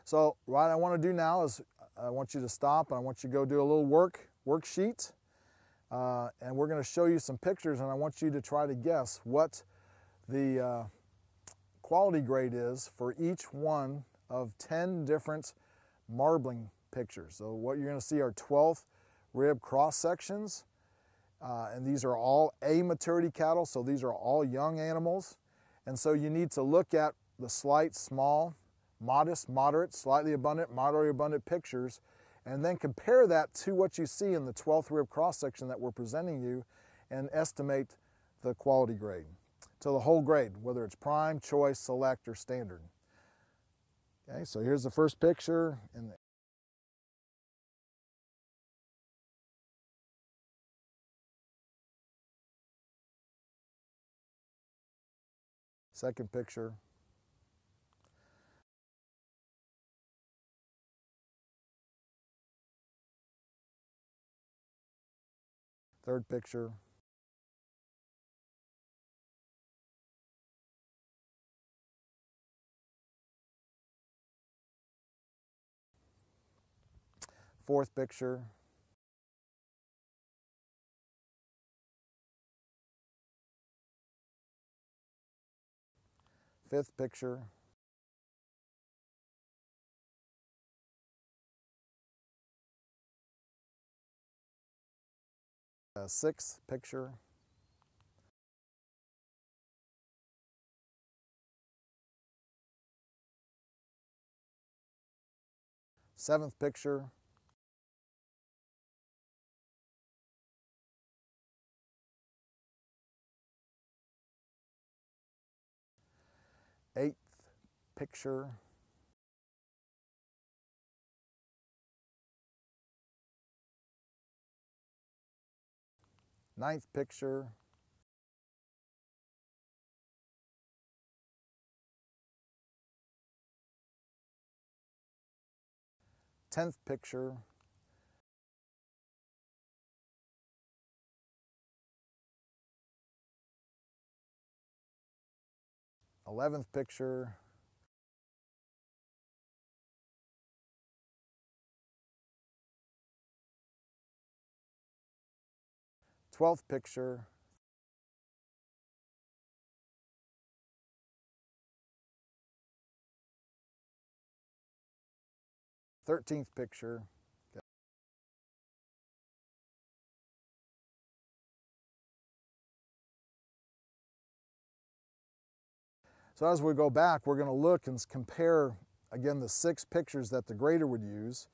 So what I want to do now is I want you to stop and I want you to go do a little worksheet. And we're going to show you some pictures, and I want you to try to guess what the quality grade is for each one of 10 different marbling pictures. So what you're going to see are 12th rib cross sections, and these are all A maturity cattle, so these are all young animals. And so you need to look at the slight, small, modest, moderate, slightly abundant, moderately abundant pictures, and then compare that to what you see in the 12th rib cross section that we're presenting you and estimate the quality grade to the whole grade, whether it's prime, choice, select, or standard. Okay, so here's the first picture. And second picture. Third picture. Fourth picture. Fifth picture. Sixth picture. Seventh picture. Eighth picture. Ninth picture. 10th picture. 11th picture. 12th picture. 13th picture. Okay. So as we go back, we're going to look and compare, again, the 6 pictures that the grader would use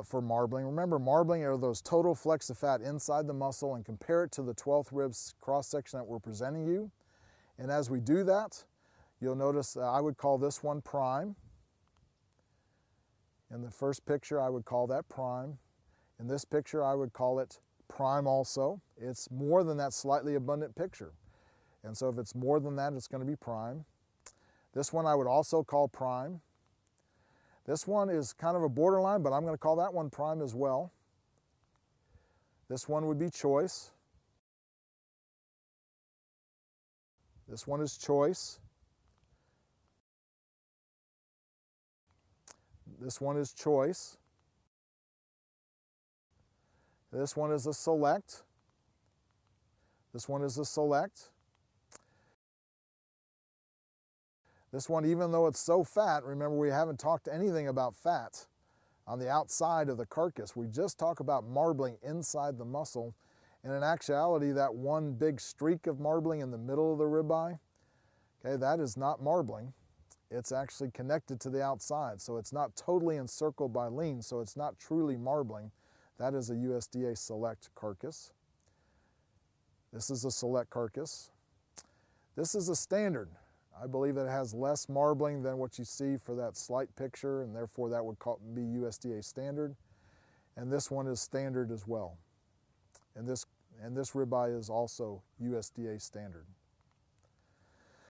for marbling. Remember, marbling are those total flecks of fat inside the muscle, and compare it to the 12th ribs cross-section that we're presenting you. And as we do that, you'll notice I would call this one prime. In the first picture, I would call that prime. In this picture, I would call it prime also. It's more than that slightly abundant picture. And so if it's more than that, it's going to be prime. This one I would also call prime. This one is kind of a borderline, but I'm going to call that one prime as well. This one would be choice. This one is choice. This one is choice. This one is a select. This one is a select. This one, even though it's so fat, remember we haven't talked anything about fat on the outside of the carcass. We just talk about marbling inside the muscle. And in actuality, that one big streak of marbling in the middle of the ribeye, okay, that is not marbling. It's actually connected to the outside. So it's not totally encircled by lean, so it's not truly marbling. That is a USDA select carcass. This is a select carcass. This is a standard. I believe it has less marbling than what you see for that slight picture, and therefore that would be USDA standard. And this one is standard as well. And this ribeye is also USDA standard.